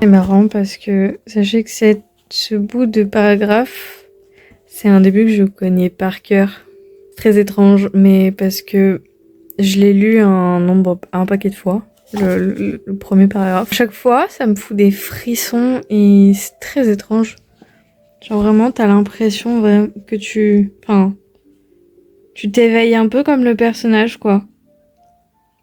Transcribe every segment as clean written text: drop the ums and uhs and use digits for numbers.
C'est marrant parce que sachez que ce bout de paragraphe, c'est un début que je connais par cœur. Très étrange, mais parce que je l'ai lu un paquet de fois, le premier paragraphe. Chaque fois, ça me fout des frissons et c'est très étrange. Genre vraiment, t'as l'impression que tu t'éveilles un peu comme le personnage, quoi.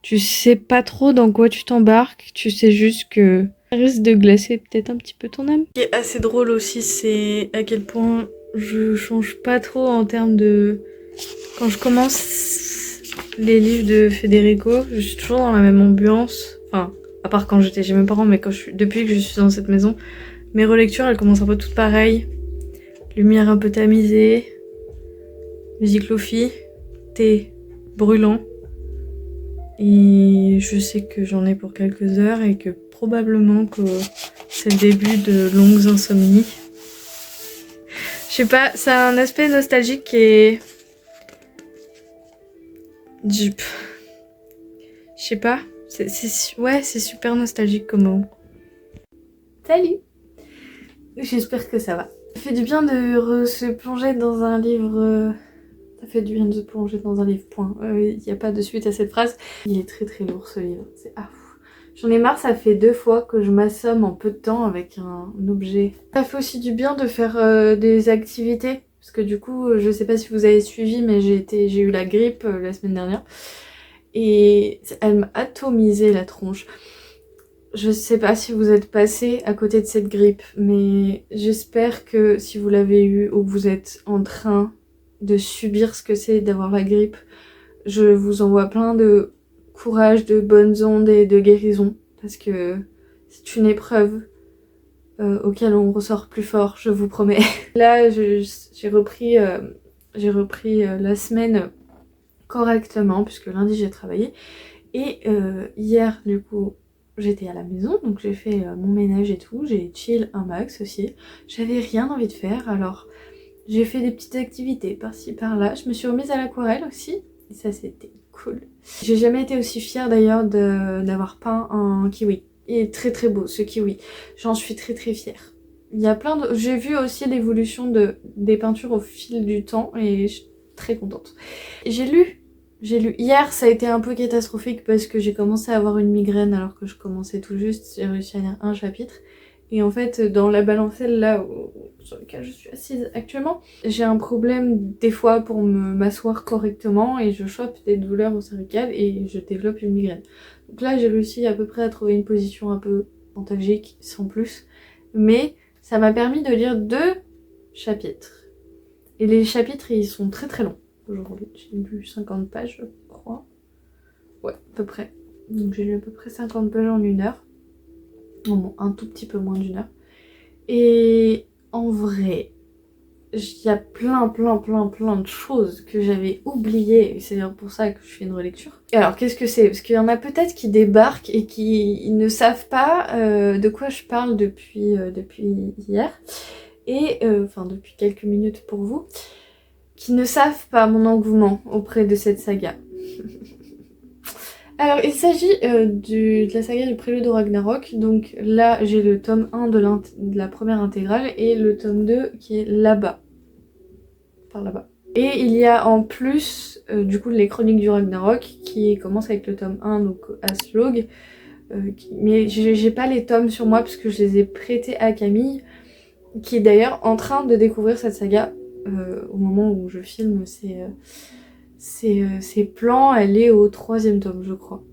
Tu sais pas trop dans quoi tu t'embarques, tu sais juste que ça risque de glacer peut-être un petit peu ton âme. Ce qui est assez drôle aussi, c'est à quel point je change pas trop en termes de... Quand je commence les livres de Federico, je suis toujours dans la même ambiance. Enfin, à part quand j'étais chez mes parents, mais depuis que je suis dans cette maison, mes relectures, elles commencent un peu toutes pareilles. Lumière un peu tamisée, musique lofi, thé brûlant. Et je sais que j'en ai pour quelques heures et que probablement que c'est le début de longues insomnies. Je sais pas, ça a un aspect nostalgique qui est... Je sais pas, ouais, c'est super nostalgique comme mot. Salut! J'espère que ça va. Ça fait du bien de se plonger dans un livre... Ça fait du bien de se plonger dans un livre, point. Il n'y a pas de suite à cette phrase. Il est très très lourd ce livre. C'est J'en ai marre, ça fait 2 fois que je m'assomme en peu de temps avec un objet. Ça fait aussi du bien de faire des activités. Parce que du coup, je sais pas si vous avez suivi, mais j'ai eu la grippe la semaine dernière. Et elle m'a atomisé la tronche. Je sais pas si vous êtes passé à côté de cette grippe, mais j'espère que si vous l'avez eu ou que vous êtes en train de subir ce que c'est d'avoir la grippe, je vous envoie plein de courage, de bonnes ondes et de guérison, parce que c'est une épreuve auquel on ressort plus fort, je vous promets. Là, j'ai repris la semaine correctement, puisque lundi j'ai travaillé, et hier, du coup, j'étais à la maison, donc j'ai fait mon ménage et tout, j'ai chill un max aussi. J'avais rien envie de faire, alors j'ai fait des petites activités par-ci par-là. Je me suis remise à l'aquarelle aussi, et ça c'était cool. J'ai jamais été aussi fière d'ailleurs d'avoir peint un kiwi. Il est très très beau ce kiwi, j'en suis très très fière. Il y a plein de... J'ai vu aussi l'évolution des peintures au fil du temps et je suis très contente. J'ai lu. Hier, ça a été un peu catastrophique parce que j'ai commencé à avoir une migraine alors que je commençais tout juste. J'ai réussi à lire un chapitre. Et en fait, dans la balancelle là sur laquelle je suis assise actuellement, j'ai un problème des fois pour m'asseoir correctement et je chope des douleurs au cervical et je développe une migraine. Donc là, j'ai réussi à peu près à trouver une position un peu antalgique, sans plus. Mais ça m'a permis de lire 2 chapitres. Et les chapitres, ils sont très très longs. Aujourd'hui, j'ai lu 50 pages, je crois. Ouais, à peu près. Donc j'ai lu à peu près 50 pages en 1 heure. Bon, un tout petit peu moins d'1 heure. Et en vrai, il y a plein de choses que j'avais oubliées. Et c'est d'ailleurs pour ça que je fais une relecture. Alors, qu'est-ce que c'est? Parce qu'il y en a peut-être qui débarquent et qui ne savent pas de quoi je parle depuis hier. Et, enfin, depuis quelques minutes pour vous. Qui ne savent pas mon engouement auprès de cette saga. Alors, il s'agit de la saga du Prélude au Ragnarok. Donc là, j'ai le tome 1 de la première intégrale et le tome 2 qui est là-bas. Par là-bas. Et il y a en plus, du coup, les Chroniques du Ragnarok qui commencent avec le tome 1, donc Aslog. Mais j'ai pas les tomes sur moi parce que je les ai prêtés à Camille, qui est d'ailleurs en train de découvrir cette saga. Au moment où je filme ces plans, elle est au 3e tome, je crois.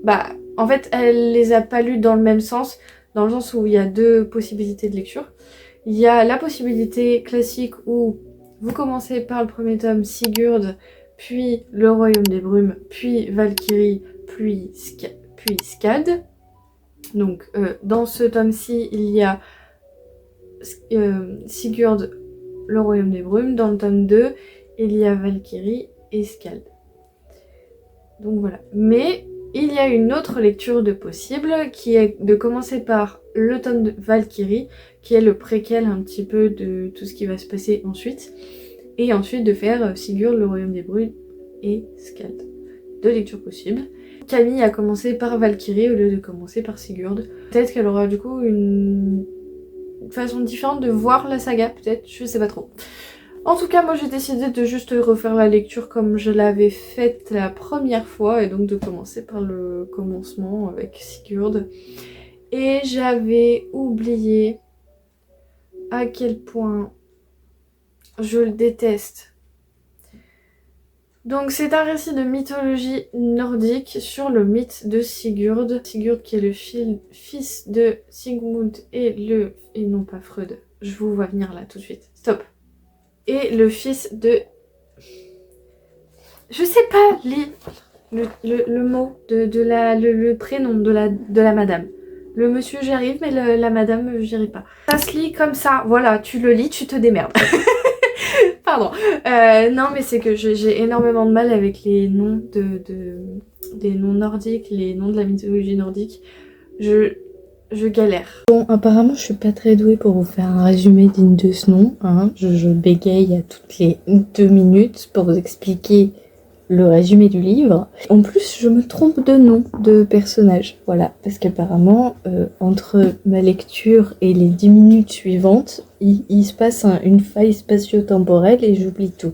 Bah, en fait, elle les a pas lus dans le même sens, dans le sens où il y a 2 possibilités de lecture. Il y a la possibilité classique où vous commencez par le 1er tome, Sigurd, puis Le Royaume des Brumes, puis Valkyrie, puis Skald. Donc, dans ce tome-ci, il y a Sigurd, Le Royaume des Brumes. Dans le tome 2, il y a Valkyrie et Skald. Donc voilà. Mais il y a une autre lecture de possible qui est de commencer par le tome de Valkyrie, qui est le préquel un petit peu de tout ce qui va se passer ensuite. Et ensuite de faire Sigurd, Le Royaume des Brumes et Skald. de lectures possibles. Camille a commencé par Valkyrie au lieu de commencer par Sigurd. Peut-être qu'elle aura du coup une façon différente de voir la saga, peut-être, je sais pas trop. En tout cas, moi j'ai décidé de juste refaire la lecture comme je l'avais faite la première fois et donc de commencer par le commencement avec Sigurd. Et j'avais oublié à quel point je le déteste. Donc c'est un récit de mythologie nordique sur le mythe de Sigurd. Sigurd qui est le fils de Sigmund et non pas Freud. Je vous vois venir là tout de suite. Stop. Et le fils de... Je sais pas le mot, le prénom de la madame. Le monsieur j'y arrive mais la madame j'y arrive pas. Ça se lit comme ça, voilà, tu le lis, tu te démerdes. Pardon. Non mais c'est que j'ai énormément de mal avec les noms des noms nordiques, les noms de la mythologie nordique. Je galère. Bon, apparemment je suis pas très douée pour vous faire un résumé digne de ce nom. Hein. Je bégaye à toutes les 2 minutes pour vous expliquer le résumé du livre. En plus, je me trompe de nom de personnage. Voilà, parce qu'apparemment, entre ma lecture et les 10 minutes suivantes, il se passe une faille spatio-temporelle et j'oublie tout.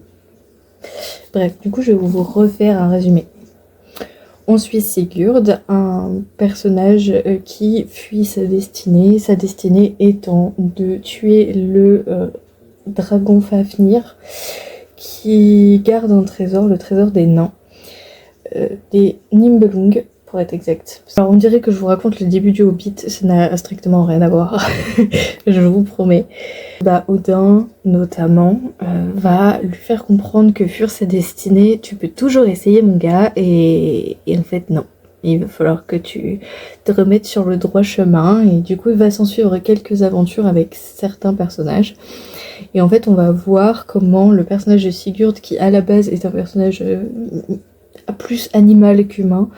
Bref, du coup, je vais vous refaire un résumé. On suit Sigurd, un personnage qui fuit sa destinée étant de tuer le dragon Fafnir, qui garde un trésor, le trésor des nains, des Nibelung pour être exact. Alors on dirait que je vous raconte le début du Hobbit, ça n'a strictement rien à voir, je vous promets. Odin notamment va lui faire comprendre que fuir sa destinée, tu peux toujours essayer mon gars, et en fait non. Il va falloir que tu te remettes sur le droit chemin, et du coup il va s'en suivre quelques aventures avec certains personnages. Et en fait on va voir comment le personnage de Sigurd, qui à la base est un personnage plus animal qu'humain,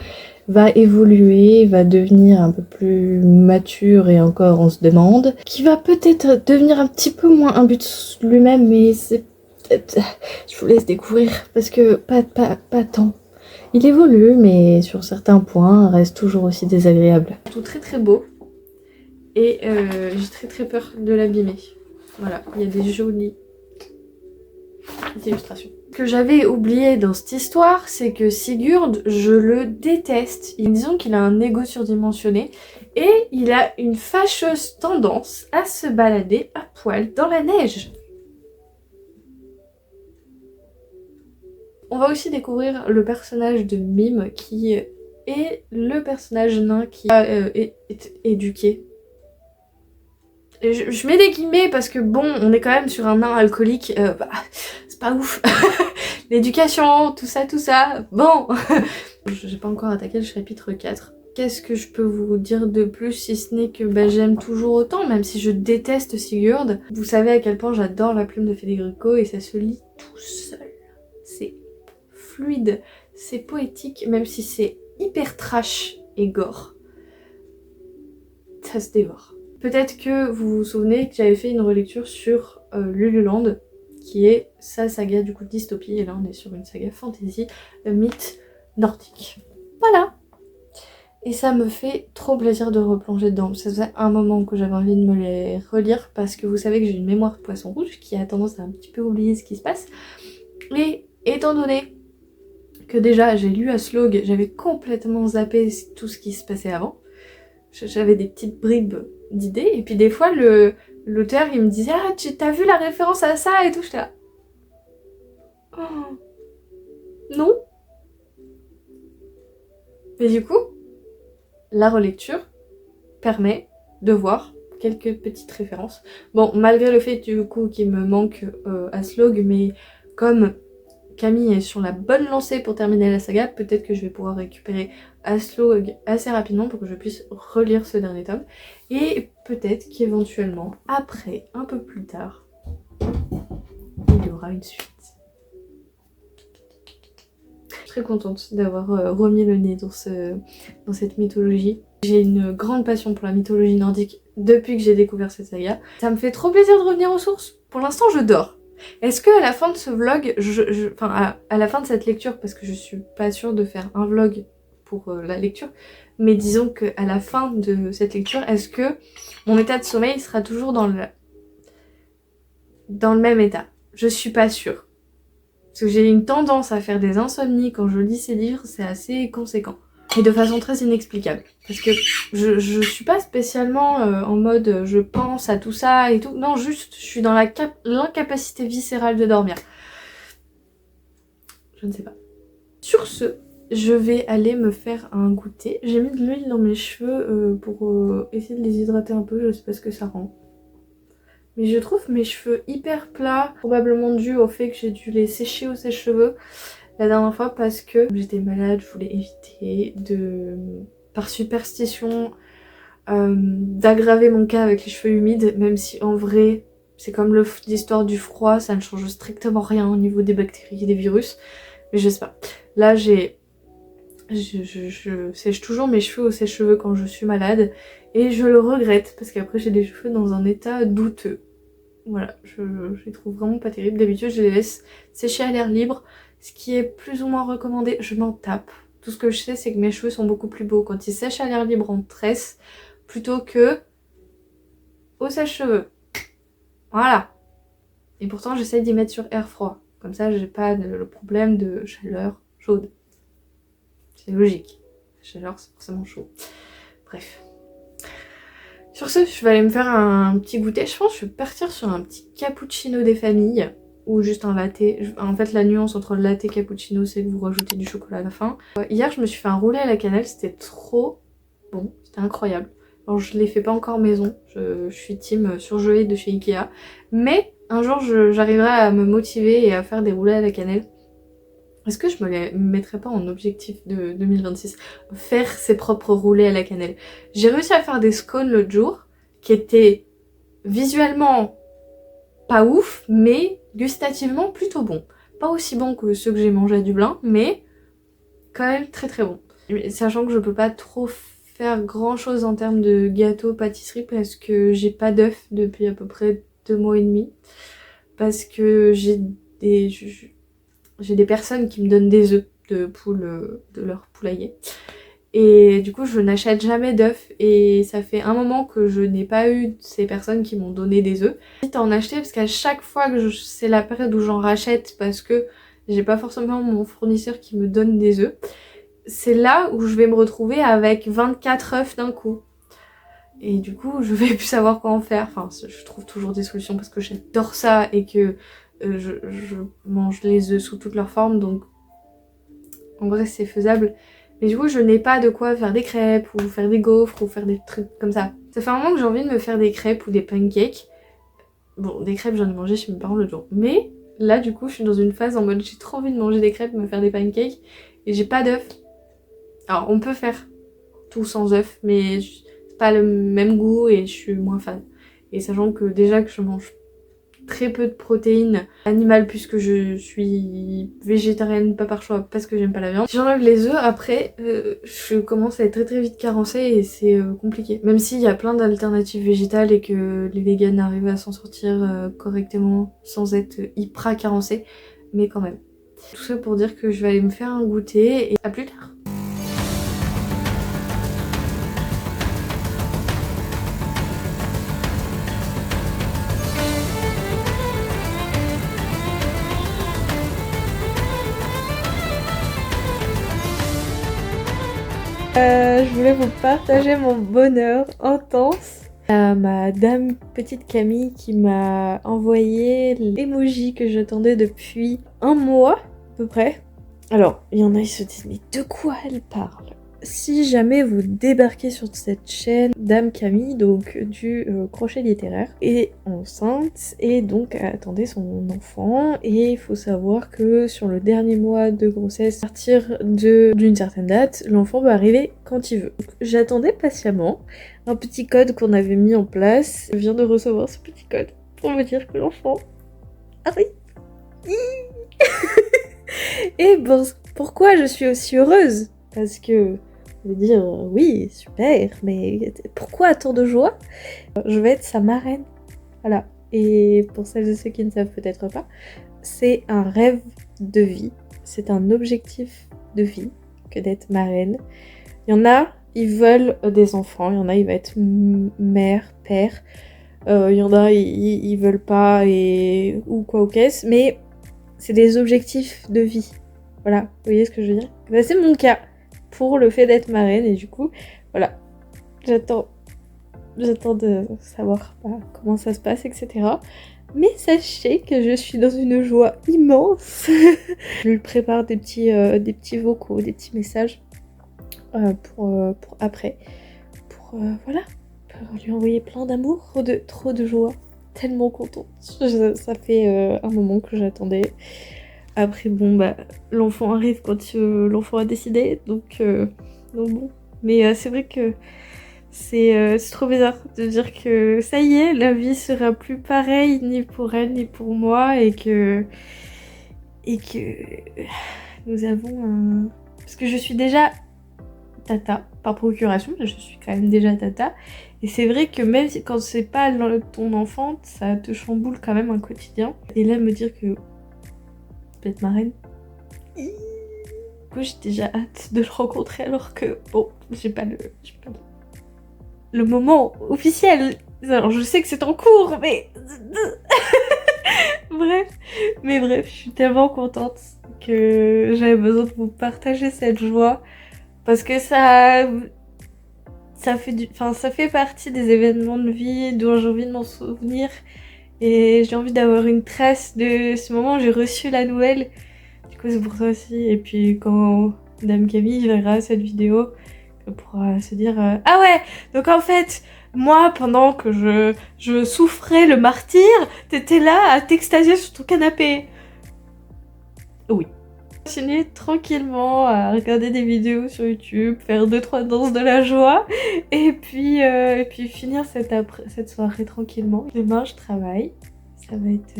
va évoluer, va devenir un peu plus mature, et encore on se demande, qui va peut-être devenir un petit peu moins un but lui-même, mais c'est peut-être... Je vous laisse découvrir, parce que pas tant. Il évolue, mais sur certains points, reste toujours aussi désagréable. Tout très très beau, et j'ai très peur de l'abîmer. Voilà, il y a des jolies illustrations. Ce que j'avais oublié dans cette histoire, c'est que Sigurd, je le déteste. Disons qu'il a un ego surdimensionné et il a une fâcheuse tendance à se balader à poil dans la neige. On va aussi découvrir le personnage de Mime, qui est le personnage nain qui a été éduqué. Et je mets des guillemets parce que bon, on est quand même sur un nain alcoolique, c'est pas ouf. L'éducation, tout ça, bon. J'ai pas encore attaqué le chapitre 4. Qu'est-ce que je peux vous dire de plus, si ce n'est que j'aime toujours autant, même si je déteste Sigurd. Vous savez à quel point j'adore la plume de Federico, et ça se lit tout seul. C'est fluide, c'est poétique, même si c'est hyper trash et gore. Ça se dévore. Peut-être que vous vous souvenez que j'avais fait une relecture sur Lululand, qui est sa saga du coup de dystopie, et là on est sur une saga fantasy, mythe nordique. Voilà. Et ça me fait trop plaisir de replonger dedans. Ça faisait un moment que j'avais envie de me les relire, parce que vous savez que j'ai une mémoire de poisson rouge qui a tendance à un petit peu oublier ce qui se passe. Et étant donné que déjà j'ai lu Aslog, j'avais complètement zappé tout ce qui se passait avant. J'avais des petites bribes d'idées, et puis des fois l'auteur il me disait « Ah, t'as vu la référence à ça ?» et tout, j'étais là « Oh, non ?» Et du coup, la relecture permet de voir quelques petites références. Bon, malgré le fait du coup qu'il me manque Aslog, mais comme Camille est sur la bonne lancée pour terminer la saga, peut-être que je vais pouvoir récupérer Aslog assez rapidement pour que je puisse relire ce dernier tome. Et peut-être qu'éventuellement, après, un peu plus tard, il y aura une suite. Je suis très contente d'avoir remis le nez dans cette mythologie. J'ai une grande passion pour la mythologie nordique depuis que j'ai découvert cette saga. Ça me fait trop plaisir de revenir aux sources. Pour l'instant, je dors. Est-ce que à la fin de ce vlog, enfin à la fin de cette lecture, parce que je suis pas sûre de faire un vlog pour la lecture, mais disons qu'à la fin de cette lecture, est-ce que mon état de sommeil sera toujours dans le même état? Je suis pas sûre. Parce que j'ai une tendance à faire des insomnies quand je lis ces livres, c'est assez conséquent. Et de façon très inexplicable. Parce que je suis pas spécialement en mode je pense à tout ça et tout. Non, juste je suis dans l'incapacité viscérale de dormir. Je ne sais pas. Sur ce, je vais aller me faire un goûter. J'ai mis de l'huile dans mes cheveux pour essayer de les hydrater un peu, je sais pas ce que ça rend. Mais je trouve mes cheveux hyper plats, probablement dû au fait que j'ai dû les sécher au sèche-cheveux la dernière fois parce que j'étais malade, je voulais éviter par superstition, d'aggraver mon cas avec les cheveux humides, même si en vrai, c'est comme l'histoire du froid, ça ne change strictement rien au niveau des bactéries et des virus. Mais je sais pas. Là, je sèche toujours mes cheveux au sèche-cheveux quand je suis malade et je le regrette parce qu'après j'ai des cheveux dans un état douteux. Voilà, je les trouve vraiment pas terribles. D'habitude, je les laisse sécher à l'air libre, ce qui est plus ou moins recommandé. Je m'en tape. Tout ce que je sais, c'est que mes cheveux sont beaucoup plus beaux quand ils sèchent à l'air libre en tresse plutôt que au sèche-cheveux. Voilà. Et pourtant, j'essaye d'y mettre sur air froid. Comme ça, j'ai pas le problème de chaleur chaude. C'est logique. La chaleur, c'est forcément chaud. Bref. Sur ce, je vais aller me faire un petit goûter. Je pense que je vais partir sur un petit cappuccino des familles ou juste un latte. En fait, la nuance entre le latte et cappuccino, c'est que vous rajoutez du chocolat à la fin. Hier, je me suis fait un roulé à la cannelle. C'était trop bon. C'était incroyable. Alors, je les fais pas encore maison. Je suis team surgelé de chez Ikea. Mais un jour, j'arriverai à me motiver et à faire des roulés à la cannelle. Est-ce que je me les mettrais pas en objectif de 2026? Faire ses propres roulés à la cannelle. J'ai réussi à faire des scones l'autre jour, qui étaient visuellement pas ouf, mais gustativement plutôt bons. Pas aussi bons que ceux que j'ai mangés à Dublin, mais quand même très très bons. Sachant que je peux pas trop faire grand chose en termes de gâteau, pâtisserie, parce que j'ai pas d'œufs depuis à peu près 2 mois et demi. Parce que j'ai des personnes qui me donnent des œufs de poule, de leur poulailler. Et du coup, je n'achète jamais d'œufs. Et ça fait un moment que je n'ai pas eu ces personnes qui m'ont donné des œufs. J'hésite à en acheter parce qu'à chaque fois que c'est la période où j'en rachète parce que j'ai pas forcément mon fournisseur qui me donne des œufs, c'est là où je vais me retrouver avec 24 œufs d'un coup. Et du coup, je vais plus savoir quoi en faire. Enfin, je trouve toujours des solutions parce que j'adore ça et que je mange les œufs sous toutes leurs formes, donc en vrai c'est faisable. Mais du coup je n'ai pas de quoi faire des crêpes ou faire des gaufres ou faire des trucs comme ça. Ça fait un moment que j'ai envie de me faire des crêpes ou des pancakes. Bon, des crêpes j'en ai mangé chez mes parents l'autre jour. Mais là du coup je suis dans une phase en mode j'ai trop envie de manger des crêpes, me faire des pancakes et j'ai pas d'œufs. Alors on peut faire tout sans œufs mais c'est pas le même goût et je suis moins fan. Et sachant que déjà que je mange très peu de protéines animales puisque je suis végétarienne, pas par choix, parce que j'aime pas la viande. Si j'enlève les œufs, après, je commence à être très très vite carencée et c'est compliqué. Même s'il y a plein d'alternatives végétales et que les véganes arrivent à s'en sortir correctement sans être hyper carencés, mais quand même. Tout ça pour dire que je vais aller me faire un goûter et à plus tard. Je voulais vous partager mon bonheur intense à ma dame petite Camille qui m'a envoyé l'emoji que j'attendais depuis un mois à peu près. Alors, il y en a qui se disent mais de quoi elle parle? Si jamais vous débarquez sur cette chaîne, Dame Camille, donc du crochet littéraire, est enceinte et donc attendait son enfant. Et il faut savoir que sur le dernier mois de grossesse, à partir d'une certaine date, l'enfant va arriver quand il veut. J'attendais patiemment un petit code qu'on avait mis en place. Je viens de recevoir ce petit code pour me dire que l'enfant arrive. Et bon, pourquoi je suis aussi heureuse? Parce que je veux dire, oui, super, mais pourquoi tant de joie? Je vais être sa marraine. Voilà. et pour celles et ceux qui ne savent peut-être pas, c'est un rêve de vie, c'est un objectif de vie que d'être marraine. Il y en a, ils veulent des enfants, il y en a, ils veulent être mère, père, il y en a, ils veulent pas et ou quoi ou qu'est-ce, mais c'est des objectifs de vie. Voilà, vous voyez ce que je veux dire? Bah, c'est mon cas pour le fait d'être marraine et du coup, voilà, j'attends de savoir comment ça se passe, etc. Mais sachez que je suis dans une joie immense. Je lui prépare des petits vocaux, des petits messages pour après. Voilà, pour lui envoyer plein d'amour, trop de joie. Tellement contente. Ça fait un moment que j'attendais. Après, bon, l'enfant arrive quand l'enfant a décidé, donc bon. Mais c'est vrai que c'est trop bizarre de dire que ça y est, la vie sera plus pareille, ni pour elle, ni pour moi, et que nous avons un... Parce que je suis déjà tata, par procuration, je suis quand même déjà tata, et c'est vrai que même quand c'est pas ton enfant, ça te chamboule quand même un quotidien. Et là, me dire que être marraine. Du coup, j'ai déjà hâte de le rencontrer alors que, bon, j'ai pas le moment officiel. Alors, je sais que c'est en cours, mais... bref, je suis tellement contente que j'avais besoin de vous partager cette joie parce que ça fait partie des événements de vie dont j'ai envie de m'en souvenir et j'ai envie d'avoir une trace de ce moment où j'ai reçu la nouvelle. Du coup, c'est pour ça aussi. Et puis, quand Dame Camille verra cette vidéo, elle pourra se dire ah ouais, donc en fait, moi, pendant que je souffrais le martyre, t'étais là à t'extasier sur ton canapé. Oui. Continuer tranquillement à regarder des vidéos sur YouTube, faire 2-3 danses de la joie, et puis finir cette soirée tranquillement. Demain, je travaille. Ça va être...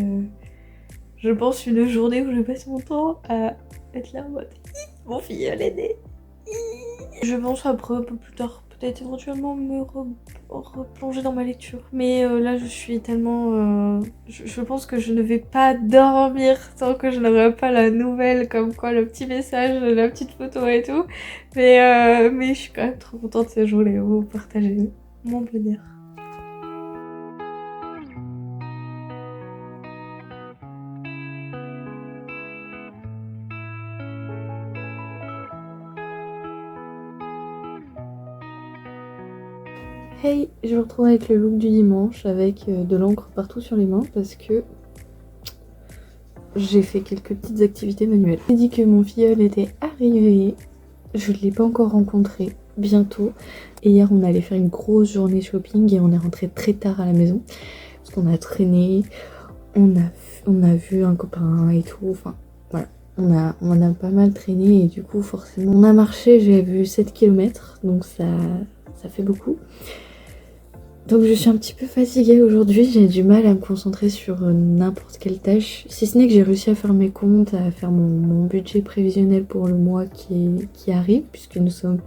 je pense une journée où je passe mon temps à être là en mode mon filleul est né. Je pense après un peu plus tard peut-être éventuellement me replonger dans ma lecture. Mais là je suis tellement... je pense que je ne vais pas dormir tant que je n'aurai pas la nouvelle comme quoi le petit message, la petite photo et tout. Mais je suis quand même trop contente ce jour-là de vous partager mon bonheur. Hey, je me retrouve avec le look du dimanche avec de l'encre partout sur les mains parce que j'ai fait quelques petites activités manuelles. J'ai dit que mon filleul était arrivé, je ne l'ai pas encore rencontré, bientôt. Et hier on allait faire une grosse journée shopping et on est rentré très tard à la maison parce qu'on a traîné, on a vu un copain et tout, enfin voilà. On a pas mal traîné et du coup forcément on a marché, j'ai vu 7 km donc ça fait beaucoup. Donc je suis un petit peu fatiguée aujourd'hui, j'ai du mal à me concentrer sur n'importe quelle tâche. Si ce n'est que j'ai réussi à faire mes comptes, à faire mon budget prévisionnel pour le mois qui arrive, puisque nous sommes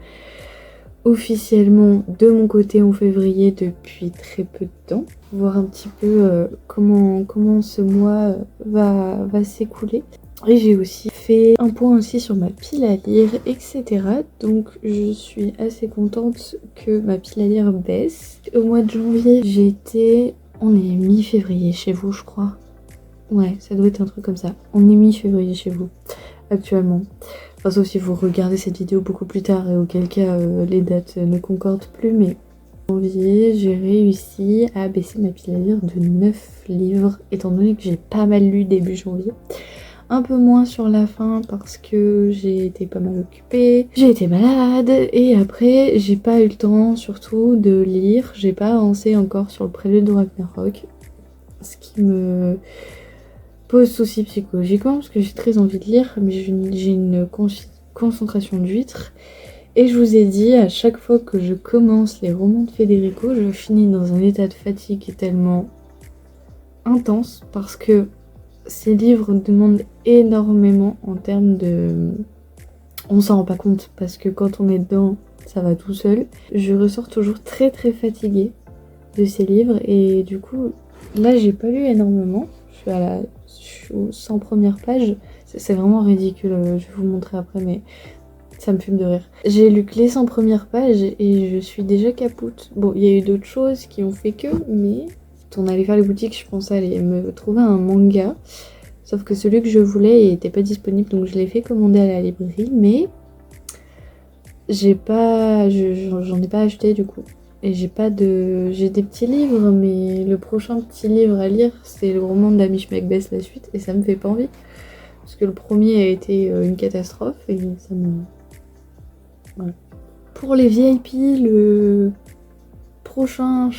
officiellement de mon côté en février depuis très peu de temps. Voir un petit peu comment ce mois va s'écouler. Et j'ai aussi fait un point aussi sur ma pile à lire, etc. Donc je suis assez contente que ma pile à lire baisse. Au mois de janvier, on est mi-février chez vous, je crois. Ouais, ça doit être un truc comme ça. On est mi-février chez vous, actuellement. Enfin, sauf si vous regardez cette vidéo beaucoup plus tard et auquel cas les dates ne concordent plus, mais... En janvier, j'ai réussi à baisser ma pile à lire de 9 livres, étant donné que j'ai pas mal lu début janvier. Un peu moins sur la fin parce que j'ai été pas mal occupée, j'ai été malade et après j'ai pas eu le temps surtout de lire, j'ai pas avancé encore sur le prélude de Ragnarok, ce qui me pose souci psychologiquement parce que j'ai très envie de lire mais j'ai une concentration d'huître et je vous ai dit à chaque fois que je commence les romans de Federico, je finis dans un état de fatigue tellement intense parce que ces livres demandent énormément en termes de... On s'en rend pas compte parce que quand on est dedans, ça va tout seul. Je ressors toujours très fatiguée de ces livres et du coup, Là, j'ai pas lu énormément. Je suis aux 100 premières pages. C'est vraiment ridicule. Je vais vous montrer après, mais ça me fume de rire. J'ai lu que les 100 premières pages et je suis déjà capoute. Bon, il y a eu d'autres choses qui ont fait que, mais quand on allait faire les boutiques, je pensais aller me trouver un manga. Sauf que celui que je voulais n'était pas disponible, donc je l'ai fait commander à la librairie, mais j'en ai pas acheté du coup. Et j'ai des petits livres, mais le prochain petit livre à lire, c'est le roman d'Amish Macbeth, la suite, et ça me fait pas envie. Parce que le premier a été une catastrophe, et ça me... Voilà. Pour les VIP, le prochain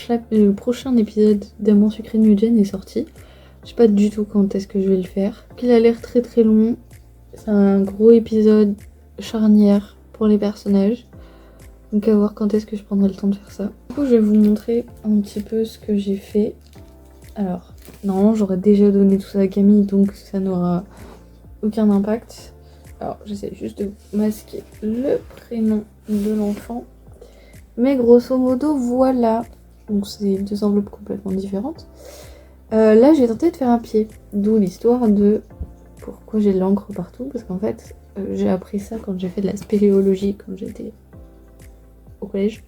épisode d'Amant sucré de New Gen est sorti. Je sais pas du tout quand est-ce que je vais le faire. Il a l'air très très long. C'est un gros épisode charnière pour les personnages. Donc à voir quand est-ce que je prendrai le temps de faire ça. Du coup, je vais vous montrer un petit peu ce que j'ai fait. Alors, normalement, j'aurais déjà donné tout ça à Camille, donc ça n'aura aucun impact. Alors, j'essaie juste de masquer le prénom de l'enfant. Mais grosso modo, voilà. Donc c'est deux enveloppes complètement différentes. Là, j'ai tenté de faire un pied. D'où l'histoire de pourquoi j'ai de l'encre partout. Parce qu'en fait, j'ai appris ça quand j'ai fait de la spéléologie, quand j'étais au collège.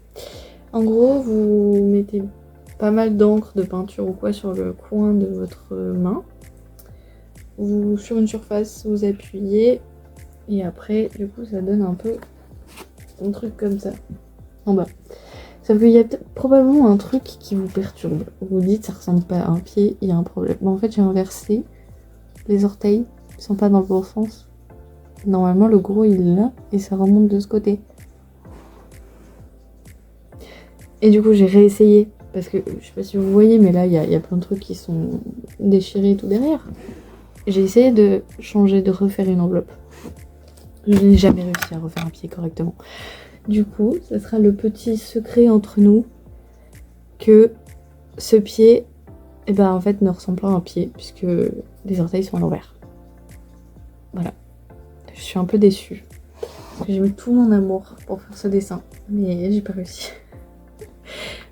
En gros, vous mettez pas mal d'encre, de peinture ou quoi sur le coin de votre main. Sur une surface, vous appuyez. Et après, du coup, ça donne un peu un truc comme ça. En bas. Sauf qu'il y a probablement un truc qui vous perturbe. Vous dites ça ressemble pas à un pied, il y a un problème. Bon, en fait, j'ai inversé. Les orteils ne sont pas dans le bon sens. Normalement, le gros il est là et ça remonte de ce côté. Et du coup, j'ai réessayé. Parce que je sais pas si vous voyez, mais là, il y a plein de trucs qui sont déchirés tout derrière. J'ai essayé de changer, de refaire une enveloppe. Je n'ai jamais réussi à refaire un pied correctement. Du coup, ça sera le petit secret entre nous que ce pied, eh ben, en fait, ne ressemble pas à un pied puisque les orteils sont à l'envers. Voilà. Je suis un peu déçue. Parce que j'ai mis tout mon amour pour faire ce dessin. Mais j'ai pas réussi.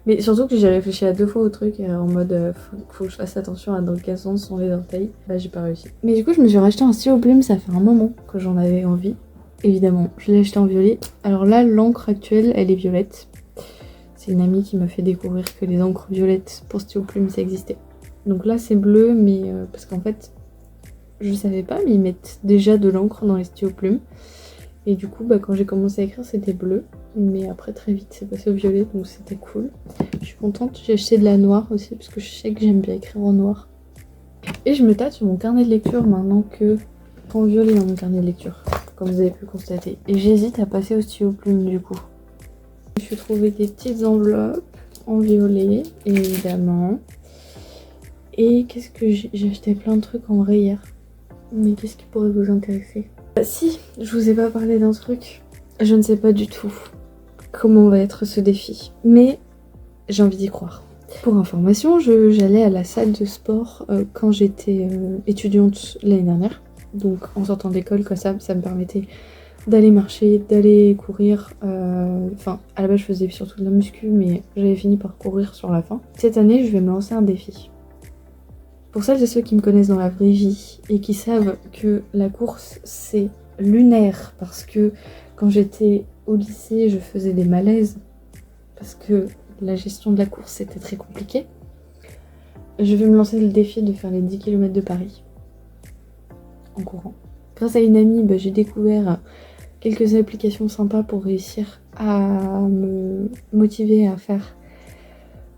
Mais surtout que j'ai réfléchi à deux fois au truc en mode faut que je fasse attention à dans quel sens sont les orteils. Bah j'ai pas réussi. Mais du coup je me suis racheté un stylo plume, ça fait un moment que j'en avais envie. Évidemment, je l'ai acheté en violet. Alors là, l'encre actuelle, elle est violette. C'est une amie qui m'a fait découvrir que les encres violettes pour stylo plume, ça existait. Donc là, c'est bleu, mais parce qu'en fait, je savais pas, mais ils mettent déjà de l'encre dans les stylos plumes. Et du coup, bah, quand j'ai commencé à écrire, c'était bleu. Mais après, très vite, c'est passé au violet, donc c'était cool. Je suis contente. J'ai acheté de la noire aussi, parce que je sais que j'aime bien écrire en noir. Et je me tâte sur mon carnet de lecture maintenant que en violet dans mon carnet de lecture, comme vous avez pu constater. Et j'hésite à passer au stylo plume du coup. Je suis trouvé des petites enveloppes en violet, évidemment. Et qu'est-ce que j'ai acheté plein de trucs en vrai hier. Mais qu'est-ce qui pourrait vous intéresser? Si, je vous ai pas parlé d'un truc. Je ne sais pas du tout comment va être ce défi. Mais j'ai envie d'y croire. Pour information, j'allais à la salle de sport quand j'étais étudiante l'année dernière. Donc en sortant d'école, quoi, ça me permettait d'aller marcher, d'aller courir. Enfin, à la base je faisais surtout de la muscu, mais j'avais fini par courir sur la fin. Cette année, je vais me lancer un défi. Pour celles et ceux qui me connaissent dans la vraie vie et qui savent que la course c'est lunaire parce que quand j'étais au lycée, je faisais des malaises parce que la gestion de la course c'était très compliqué. Je vais me lancer le défi de faire les 10 km de Paris en courant. Grâce à une amie, j'ai découvert quelques applications sympas pour réussir à me motiver à faire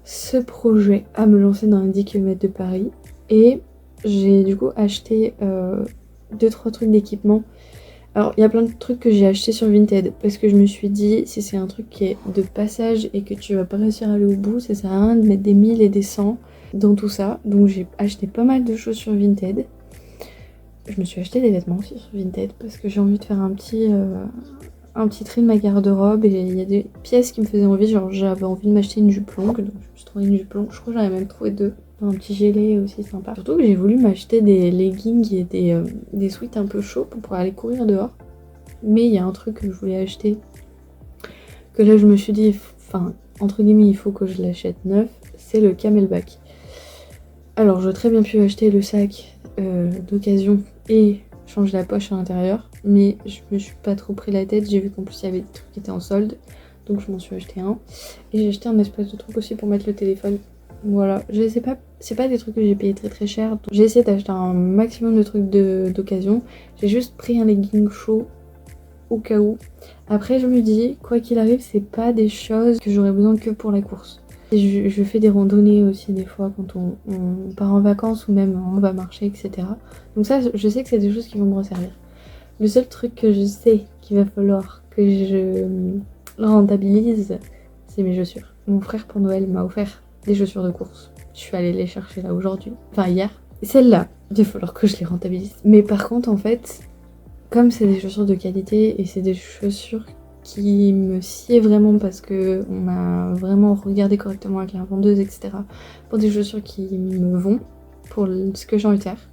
ce projet, à me lancer dans les 10 km de Paris. Et j'ai du coup acheté 2-3 trucs d'équipement. Alors il y a plein de trucs que j'ai acheté sur Vinted parce que je me suis dit si c'est un truc qui est de passage et que tu vas pas réussir à aller au bout, ça sert à rien de mettre des 1000 et des 100 dans tout ça. Donc j'ai acheté pas mal de choses sur Vinted. Je me suis acheté des vêtements aussi sur Vinted parce que j'ai envie de faire un petit tri de ma garde-robe et il y a des pièces qui me faisaient envie, genre j'avais envie de m'acheter une jupe longue, donc je me suis trouvé une jupe longue, je crois que j'en ai même trouvé 2. Un petit gilet aussi sympa. Surtout que j'ai voulu m'acheter des leggings et des sweats un peu chauds pour pouvoir aller courir dehors. Mais il y a un truc que je voulais acheter, que là je me suis dit, enfin entre guillemets il faut que je l'achète neuf, c'est le camelback. Alors j'aurais très bien pu acheter le sac d'occasion et changer la poche à l'intérieur, mais je me suis pas trop pris la tête, j'ai vu qu'en plus il y avait des trucs qui étaient en solde, donc je m'en suis acheté un. Et j'ai acheté un espèce de truc aussi pour mettre le téléphone. Voilà, c'est pas des trucs que j'ai payé très très cher, donc j'ai essayé d'acheter un maximum de trucs d'occasion. J'ai juste pris un legging chaud au cas où. Après je me dis, quoi qu'il arrive, c'est pas des choses que j'aurais besoin que pour la course. Et je fais des randonnées aussi des fois quand on part en vacances ou même on va marcher, etc. Donc ça, je sais que c'est des choses qui vont me resservir. Le seul truc que je sais qu'il va falloir que je rentabilise, c'est mes chaussures. Mon frère pour Noël m'a offert des chaussures de course. Je suis allée les chercher là aujourd'hui, enfin hier. Et celles-là, il va falloir que je les rentabilise. Mais par contre, en fait, comme c'est des chaussures de qualité et c'est des chaussures qui me sied vraiment parce que on a vraiment regardé correctement avec la vendeuse, etc. pour des chaussures qui me vont pour ce que j'ai envie de faire.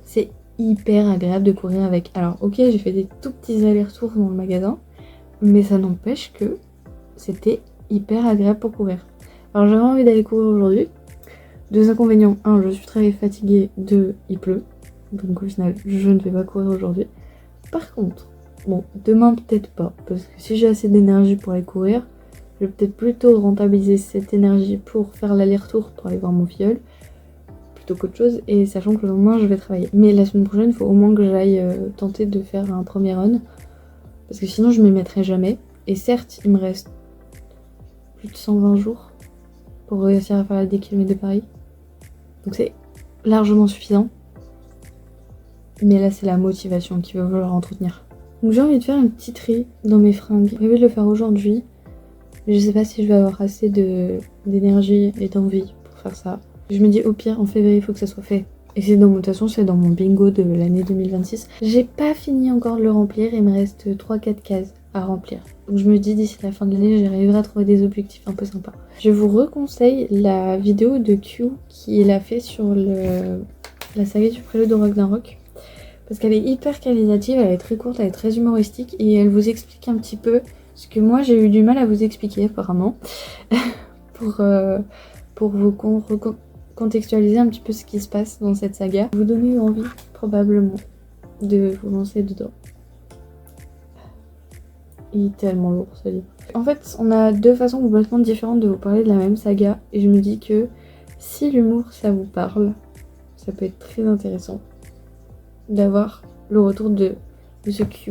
C'est hyper agréable de courir avec. Alors ok, j'ai fait des tout petits allers-retours dans le magasin, mais ça n'empêche que c'était hyper agréable pour courir. Alors j'avais envie d'aller courir aujourd'hui. Deux inconvénients: un, je suis très fatiguée, deux, il pleut. Donc au final, je ne vais pas courir aujourd'hui. Par contre, bon, demain peut-être pas, parce que si j'ai assez d'énergie pour aller courir, je vais peut-être plutôt rentabiliser cette énergie pour faire l'aller-retour pour aller voir mon filleul, plutôt qu'autre chose, et sachant que le lendemain je vais travailler. Mais la semaine prochaine, il faut au moins que j'aille tenter de faire un premier run, parce que sinon je m'y mettrai jamais. Et certes, il me reste plus de 120 jours pour réussir à faire les 10 km de Paris, donc c'est largement suffisant. Mais là, c'est la motivation qu'il va falloir entretenir. Donc j'ai envie de faire une petite tri dans mes fringues. J'ai prévu de le faire aujourd'hui, mais je sais pas si je vais avoir assez d'énergie et d'envie pour faire ça. Je me dis au pire, en février, il faut que ça soit fait. Et c'est de toute façon, c'est dans mon bingo de l'année 2026. J'ai pas fini encore de le remplir, il me reste 3-4 cases à remplir. Donc je me dis d'ici la fin de l'année, j'arriverai à trouver des objectifs un peu sympas. Je vous reconseille la vidéo de Q qu'il a fait sur la saga du prélude de Ragnarok. Parce qu'elle est hyper qualitative, elle est très courte, elle est très humoristique et elle vous explique un petit peu ce que moi j'ai eu du mal à vous expliquer apparemment pour vous contextualiser un petit peu ce qui se passe dans cette saga. Vous donner envie probablement de vous lancer dedans. Il est tellement lourd ce livre. En fait, on a deux façons complètement différentes de vous parler de la même saga et je me dis que si l'humour ça vous parle, ça peut être très intéressant d'avoir le retour de ce Q.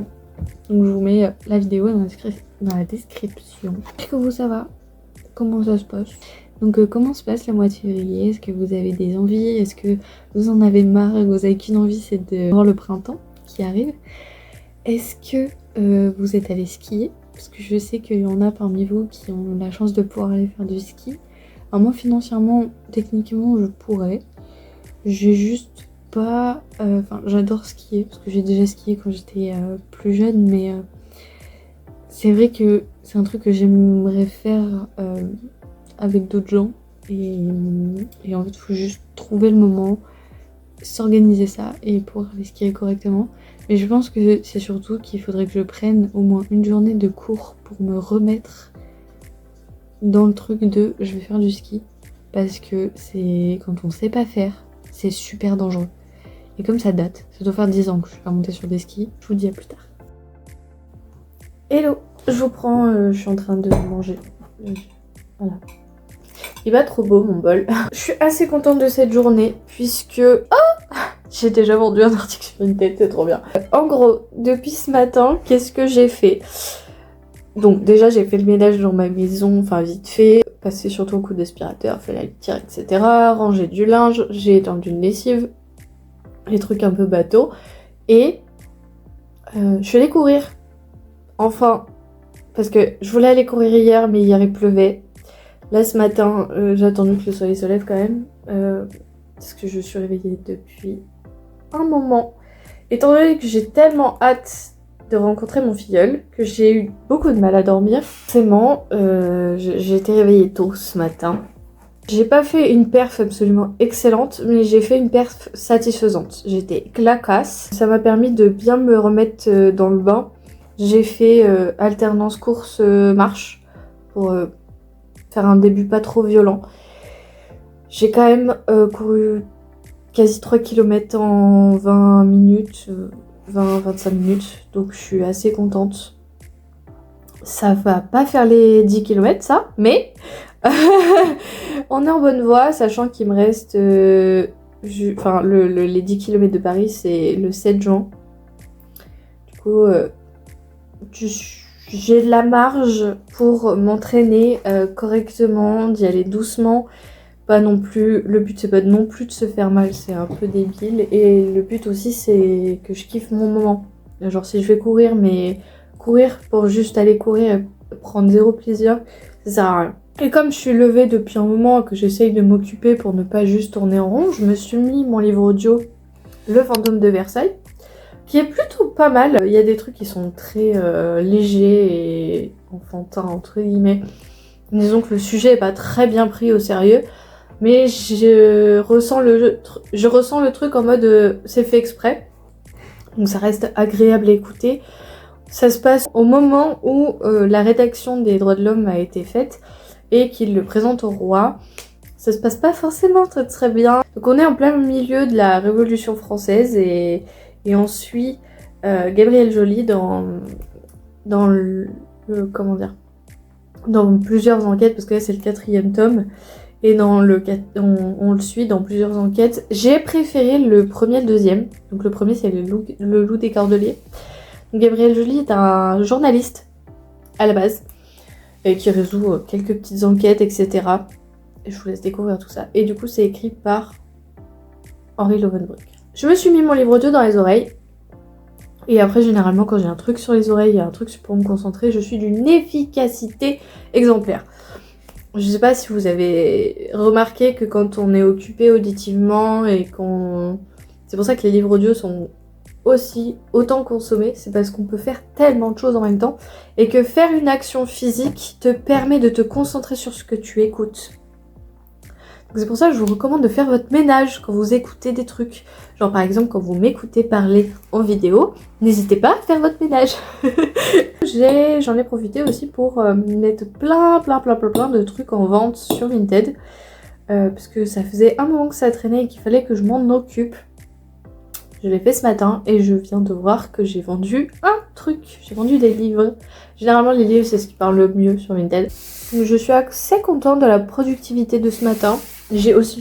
Donc je vous mets la vidéo dans la description. Est-ce que vous ça va? Comment ça se passe? Donc comment se passe la mois de février? Est-ce que vous avez des envies? Est-ce que vous en avez marre et que vous avez qu'une envie, c'est de voir le printemps qui arrive? Est-ce que vous êtes allé skier? Parce que je sais qu'il y en a parmi vous qui ont la chance de pouvoir aller faire du ski. Alors moi financièrement, techniquement je pourrais. J'ai juste pas... Enfin j'adore skier parce que j'ai déjà skié quand j'étais plus jeune, mais c'est vrai que c'est un truc que j'aimerais faire avec d'autres gens et en fait il faut juste trouver le moment, s'organiser ça et pouvoir aller skier correctement. Mais je pense que c'est surtout qu'il faudrait que je prenne au moins une journée de cours pour me remettre dans le truc de je vais faire du ski, parce que c'est quand on sait pas faire, c'est super dangereux. Et comme ça date, ça doit faire 10 ans que je suis pas montée sur des skis. Je vous dis à plus tard. Hello, je vous prends, je suis en train de manger. Voilà. Il va trop beau mon bol. Je suis assez contente de cette journée puisque... Oh, j'ai déjà vendu un article sur une tête, c'est trop bien. En gros, depuis ce matin, qu'est-ce que j'ai fait? Donc déjà j'ai fait le ménage dans ma maison, enfin vite fait, passé surtout au coup d'aspirateur, fait la litière, etc. Ranger du linge, j'ai étendu une lessive, les trucs un peu bateaux, et je suis allée courir. Enfin, parce que je voulais aller courir hier, mais hier il pleuvait. Là ce matin, j'ai attendu que le soleil se lève quand même, parce que je suis réveillée depuis un moment. Étant donné que j'ai tellement hâte de rencontrer mon filleul, que j'ai eu beaucoup de mal à dormir, forcément, j'ai été réveillée tôt ce matin. J'ai pas fait une perf absolument excellente, mais j'ai fait une perf satisfaisante. J'étais clacasse. Ça m'a permis de bien me remettre dans le bain. J'ai fait alternance course-marche pour faire un début pas trop violent. J'ai quand même couru quasi 3 km en 20 minutes, 20-25 minutes, donc je suis assez contente. Ça va pas faire les 10 km ça, mais on est en bonne voie, sachant qu'il me reste... les 10 km de Paris, c'est le 7 juin. Du coup, j'ai de la marge pour m'entraîner correctement, d'y aller doucement. Pas non plus, le but c'est pas non plus de se faire mal, c'est un peu débile. Et le but aussi c'est que je kiffe mon moment. Genre si je vais courir, mais courir pour juste aller courir et prendre zéro plaisir, ça sert à rien. Et comme je suis levée depuis un moment, que j'essaye de m'occuper pour ne pas juste tourner en rond, je me suis mis mon livre audio Le Fantôme de Versailles, qui est plutôt pas mal. Il y a des trucs qui sont très légers et enfantins entre guillemets. Disons que le sujet est pas très bien pris au sérieux, mais je ressens le truc en mode c'est fait exprès. Donc ça reste agréable à écouter. Ça se passe au moment où la rédaction des droits de l'homme a été faite et qu'il le présente au roi. Ça se passe pas forcément très très bien. Donc on est en plein milieu de la Révolution française et on suit Gabrielle Joly dans dans plusieurs enquêtes, parce que là c'est le 4e tome. Et on le suit dans plusieurs enquêtes. J'ai préféré le premier et le deuxième. Donc le premier c'est le loup des Cordeliers. Donc Gabrielle Joly est un journaliste à la base et qui résout quelques petites enquêtes, etc. Et je vous laisse découvrir tout ça. Et du coup c'est écrit par Henri Lovenbruck. Je me suis mis mon livre audio dans les oreilles. Et après généralement quand j'ai un truc sur les oreilles, un truc pour me concentrer, je suis d'une efficacité exemplaire. Je sais pas si vous avez remarqué que quand on est occupé auditivement et qu'on... C'est pour ça que les livres audio sont autant consommés, c'est parce qu'on peut faire tellement de choses en même temps et que faire une action physique te permet de te concentrer sur ce que tu écoutes. Donc c'est pour ça que je vous recommande de faire votre ménage quand vous écoutez des trucs. Genre par exemple quand vous m'écoutez parler en vidéo, n'hésitez pas à faire votre ménage. J'en ai profité aussi pour mettre plein de trucs en vente sur Vinted. Parce que ça faisait un moment que ça traînait et qu'il fallait que je m'en occupe. Je l'ai fait ce matin et je viens de voir que j'ai vendu un truc. J'ai vendu des livres. Généralement les livres c'est ce qui parle le mieux sur Vinted. Donc, je suis assez contente de la productivité de ce matin. J'ai aussi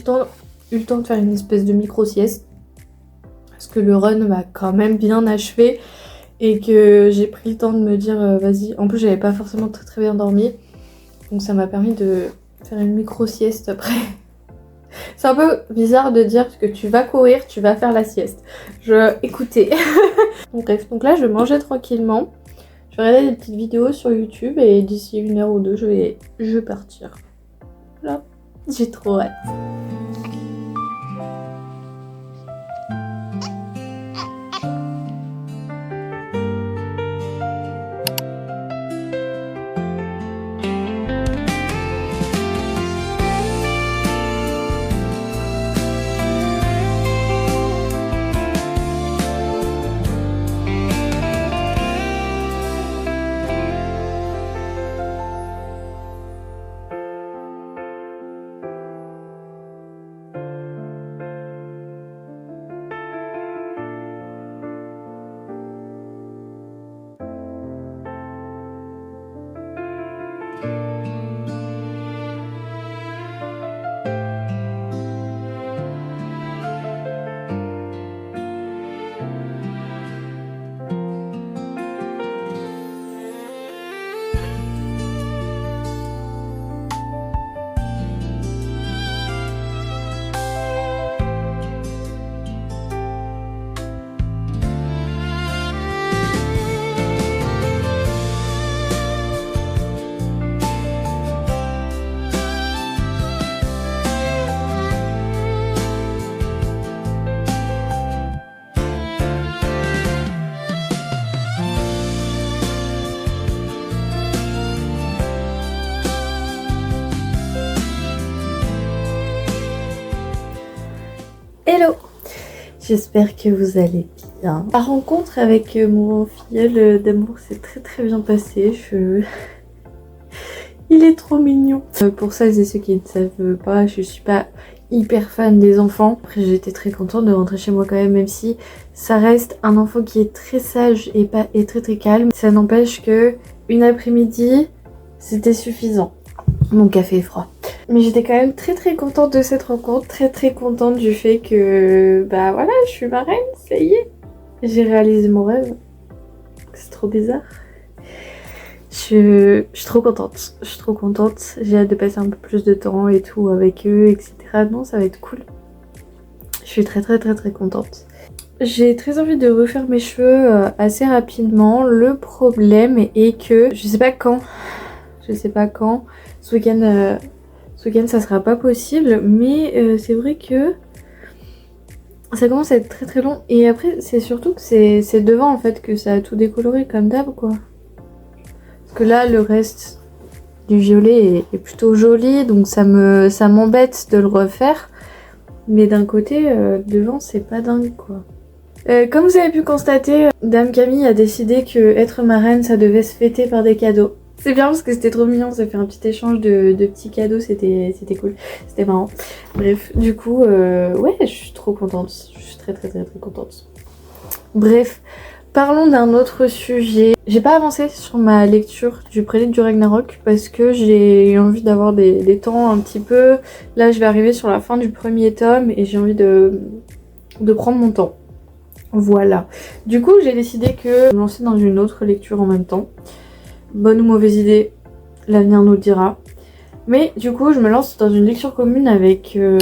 eu le temps de faire une espèce de micro-sieste. Parce que le run m'a quand même bien achevé. Et que j'ai pris le temps de me dire vas-y. En plus j'avais pas forcément très très bien dormi. Donc ça m'a permis de faire une micro-sieste après. C'est un peu bizarre de dire que tu vas courir, tu vas faire la sieste. Écoutez. Donc bref, donc là je mangeais tranquillement. Je vais regarder des petites vidéos sur YouTube et d'ici 1 heure ou 2 je vais partir. Là, j'ai trop hâte. Hello, j'espère que vous allez bien. La rencontre avec mon filleul d'amour s'est très très bien passée. Il est trop mignon. Pour celles et ceux qui ne savent pas, je suis pas hyper fan des enfants. Après j'étais très contente de rentrer chez moi quand même si ça reste un enfant qui est très sage et très très calme. Ça n'empêche que une après-midi c'était suffisant. Mon café est froid. Mais j'étais quand même très très contente de cette rencontre, très très contente du fait que bah voilà, je suis marraine, ça y est. J'ai réalisé mon rêve. C'est trop bizarre. Je suis trop contente. Je suis trop contente. J'ai hâte de passer un peu plus de temps et tout avec eux, etc. Non, ça va être cool. Je suis très très très très contente. J'ai très envie de refaire mes cheveux assez rapidement. Le problème est que je sais pas quand. Je sais pas quand. Ce week-end ça sera pas possible. Mais c'est vrai que ça commence à être très très long. Et après c'est surtout que c'est devant en fait que ça a tout décoloré comme d'hab quoi. Parce que là le reste du violet est plutôt joli. Donc ça m'embête de le refaire. Mais d'un côté devant c'est pas dingue quoi. Comme vous avez pu constater, Dame Camille a décidé que être marraine ça devait se fêter par des cadeaux. C'est bien parce que c'était trop mignon, ça fait un petit échange de petits cadeaux, c'était cool, c'était marrant. Bref, du coup, ouais, je suis trop contente, je suis très très très très contente. Bref, parlons d'un autre sujet. J'ai pas avancé sur ma lecture du Prélude du Ragnarok parce que j'ai eu envie d'avoir des temps un petit peu. Là, je vais arriver sur la fin du premier tome et j'ai envie de prendre mon temps. Voilà. Du coup, j'ai décidé que je me lancer dans une autre lecture en même temps. Bonne ou mauvaise idée, l'avenir nous le dira. Mais du coup, je me lance dans une lecture commune avec... Et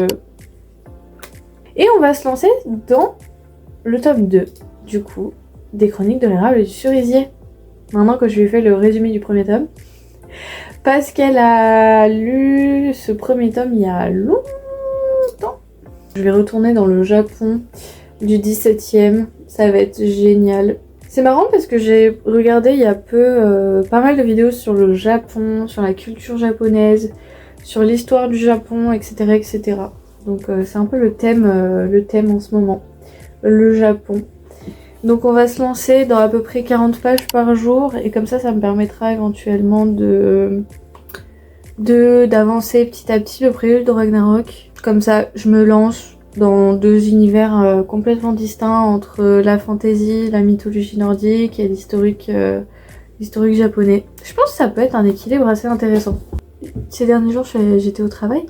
on va se lancer dans le tome 2, du coup, des Chroniques de l'érable et du cerisier. Maintenant que je lui ai fait le résumé du premier tome. Parce qu'elle a lu ce premier tome il y a longtemps. Je vais retourner dans le Japon du 17e, ça va être génial. C'est marrant parce que j'ai regardé il y a peu pas mal de vidéos sur le Japon, sur la culture japonaise, sur l'histoire du Japon, etc. etc. Donc c'est un peu le thème en ce moment, le Japon. Donc on va se lancer dans à peu près 40 pages par jour et comme ça me permettra éventuellement d'avancer petit à petit le Prélude de Ragnarok. Comme ça je me lance dans deux univers complètement distincts entre la fantasy, la mythologie nordique et l'historique japonais. Je pense que ça peut être un équilibre assez intéressant. Ces derniers jours, j'étais au travail.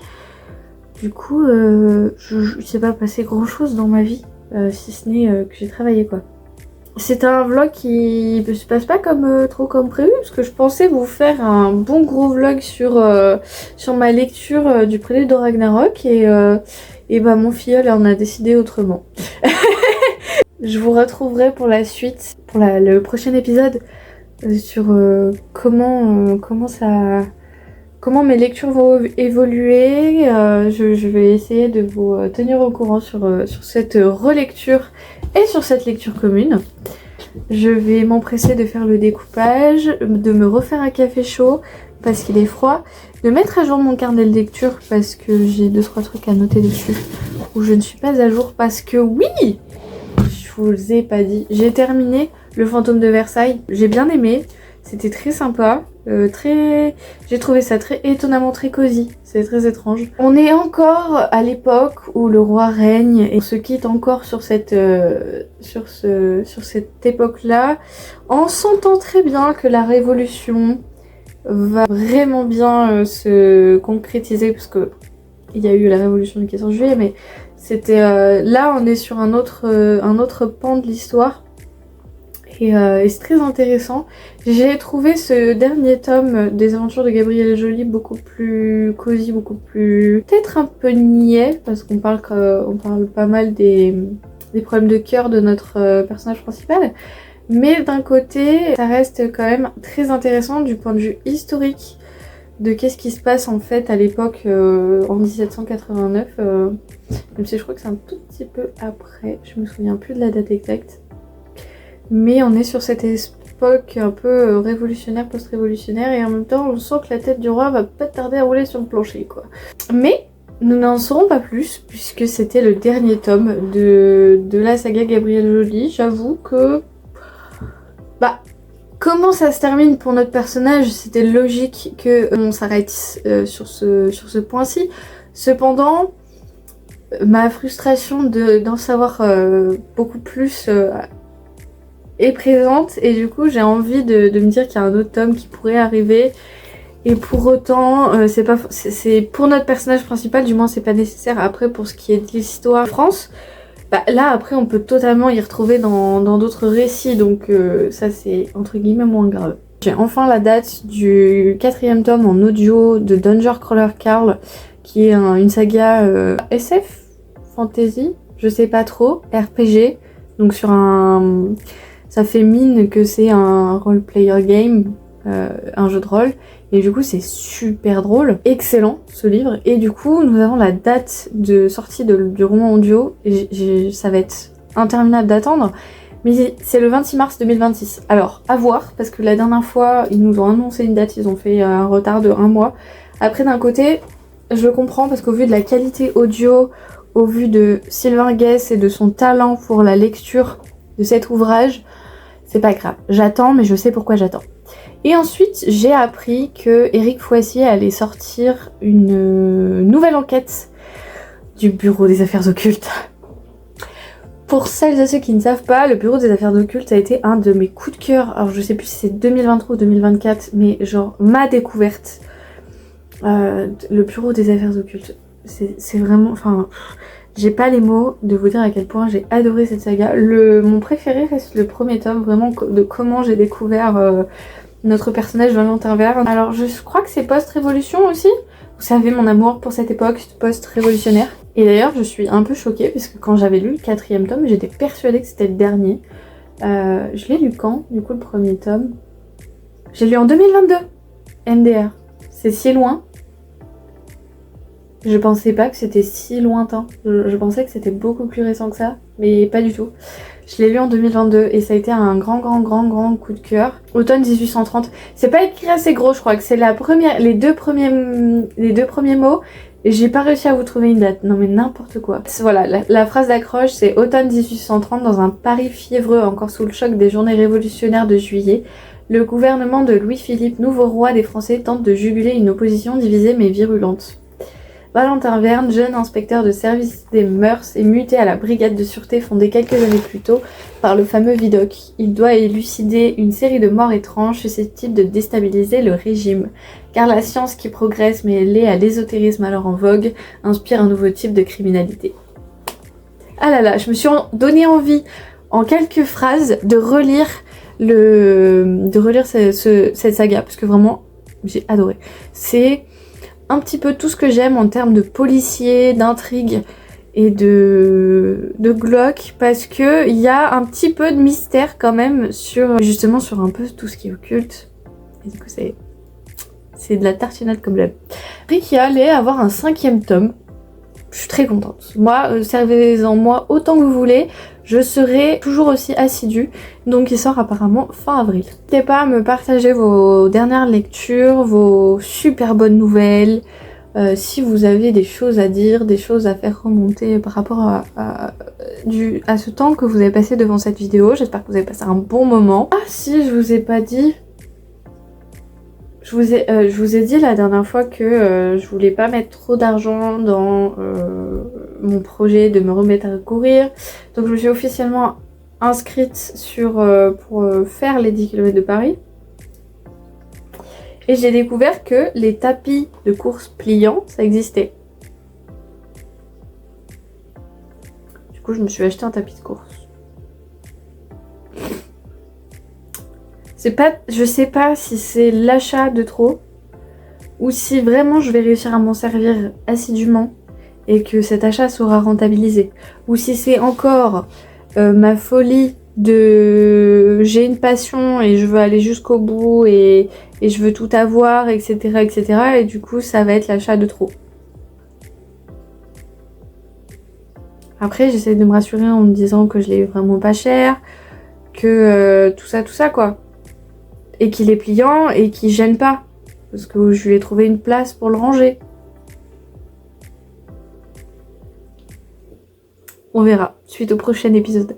Du coup, je sais pas passer grand chose dans ma vie, si ce n'est que j'ai travaillé quoi. C'est un vlog qui se passe pas trop comme prévu, parce que je pensais vous faire un bon gros vlog sur ma lecture du Prélude de Ragnarok et bah mon filleul en a décidé autrement. Je vous retrouverai pour la suite, pour le prochain épisode, sur comment mes lectures vont évoluer. Je vais essayer de vous tenir au courant sur cette relecture et sur cette lecture commune. Je vais m'empresser de faire le découpage, de me refaire un café chaud parce qu'il est froid, de mettre à jour mon carnet de lecture parce que j'ai 2-3 trucs à noter dessus où je ne suis pas à jour parce que oui, je vous ai pas dit, j'ai terminé Le Fantôme de Versailles, j'ai bien aimé, c'était très sympa. J'ai trouvé ça très étonnamment très cosy, c'est très étrange. On est encore à l'époque où le roi règne et on se quitte encore sur cette époque-là, en sentant très bien que la révolution va vraiment bien se concrétiser parce que il y a eu la révolution du 14 juillet, mais c'était là on est sur un autre pan de l'histoire. Et c'est très intéressant. J'ai trouvé ce dernier tome des aventures de Gabrielle Joly beaucoup plus cosy, beaucoup plus... peut-être un peu niais, parce qu'on parle pas mal des problèmes de cœur de notre personnage principal. Mais d'un côté, ça reste quand même très intéressant du point de vue historique de qu'est-ce qui se passe en fait à l'époque en 1789. Même si je crois que c'est un tout petit peu après, je me souviens plus de la date exacte. Mais on est sur cette époque un peu révolutionnaire, post-révolutionnaire, et en même temps on sent que la tête du roi va pas tarder à rouler sur le plancher quoi. Mais nous n'en saurons pas plus puisque c'était le dernier tome de la saga Gabrielle Joly. J'avoue que... bah... comment ça se termine pour notre personnage, c'était logique qu'on s'arrête sur ce point-ci. Cependant... ma frustration d'en savoir beaucoup plus est présente et du coup j'ai envie de me dire qu'il y a un autre tome qui pourrait arriver. Et pour autant, c'est pour notre personnage principal, du moins c'est pas nécessaire. Après pour ce qui est de l'histoire de France, bah, là après on peut totalement y retrouver dans d'autres récits, donc ça c'est entre guillemets moins grave. J'ai enfin la date du 4e tome en audio de Dungeon Crawler Carl, qui est une saga SF, fantasy, je sais pas trop, RPG, donc sur un... ça fait mine que c'est un role player game, un jeu de rôle, et du coup c'est super drôle, excellent ce livre, et du coup nous avons la date de sortie du roman audio, et ça va être interminable d'attendre, mais c'est le 26 mars 2026. Alors à voir, parce que la dernière fois ils nous ont annoncé une date, ils ont fait un retard de 1 mois. Après d'un côté je comprends, parce qu'au vu de la qualité audio, au vu de Sylvain Guess et de son talent pour la lecture de cet ouvrage, c'est pas grave, j'attends, mais je sais pourquoi j'attends. Et ensuite, j'ai appris que Éric Foissier allait sortir une nouvelle enquête du Bureau des Affaires Occultes. Pour celles et ceux qui ne savent pas, le Bureau des Affaires Occultes a été un de mes coups de cœur. Alors je sais plus si c'est 2023 ou 2024, mais genre ma découverte. Le Bureau des Affaires Occultes. C'est vraiment... Enfin... J'ai pas les mots de vous dire à quel point j'ai adoré cette saga. Mon préféré reste le premier tome, vraiment de comment j'ai découvert notre personnage Valentin Verne. Alors je crois que c'est post-révolution aussi. Vous savez mon amour pour cette époque post-révolutionnaire. Et d'ailleurs je suis un peu choquée parce que quand j'avais lu le 4e tome, j'étais persuadée que c'était le dernier. Je l'ai lu quand, du coup, le premier tome? J'ai lu en 2022. MDR. C'est si loin. Je pensais pas que c'était si lointain. Je pensais que c'était beaucoup plus récent que ça, mais pas du tout. Je l'ai lu en 2022 et ça a été un grand coup de cœur. Automne 1830. C'est pas écrit assez gros, je crois que c'est les deux premiers mots. Et j'ai pas réussi à vous trouver une date. Non mais n'importe quoi. Voilà, la phrase d'accroche, c'est automne 1830, dans un Paris fiévreux encore sous le choc des journées révolutionnaires de juillet. Le gouvernement de Louis-Philippe, nouveau roi des Français, tente de juguler une opposition divisée mais virulente. Valentin Verne, jeune inspecteur de service des mœurs, est muté à la brigade de sûreté fondée quelques années plus tôt par le fameux Vidocq. Il doit élucider une série de morts étranges susceptibles de déstabiliser le régime. Car la science qui progresse, mêlée à l'ésotérisme alors en vogue, inspire un nouveau type de criminalité. Ah là là, je me suis donné envie, en quelques phrases, de relire cette saga, parce que vraiment, j'ai adoré. C'est un petit peu tout ce que j'aime en termes de policier, d'intrigue et de glauque, parce que il y a un petit peu de mystère quand même sur un peu tout ce qui est occulte. Et du coup c'est de la tartinade comme j'aime. Après qu'il allait avoir un 5e tome, je suis très contente. Moi, servez-en moi autant que vous voulez. Je serai toujours aussi assidue. Donc il sort apparemment fin avril. N'hésitez pas à me partager vos dernières lectures, vos super bonnes nouvelles. Si vous avez des choses à dire, des choses à faire remonter par rapport à ce temps que vous avez passé devant cette vidéo. J'espère que vous avez passé un bon moment. Ah si, je vous ai pas dit... Je vous ai dit la dernière fois que je voulais pas mettre trop d'argent dans mon projet de me remettre à courir. Donc je me suis officiellement inscrite pour faire les 10 km de Paris. Et j'ai découvert que les tapis de course pliants, ça existait. Du coup, je me suis acheté un tapis de course. Je sais pas si c'est l'achat de trop ou si vraiment je vais réussir à m'en servir assidûment et que cet achat sera rentabilisé. Ou si c'est encore ma folie de j'ai une passion et je veux aller jusqu'au bout et je veux tout avoir, etc. etc. Et du coup ça va être l'achat de trop. Après j'essaie de me rassurer en me disant que je l'ai eu vraiment pas cher, que tout ça quoi. Et qu'il est pliant et qu'il gêne pas. Parce que je lui ai trouvé une place pour le ranger. On verra, suite au prochain épisode.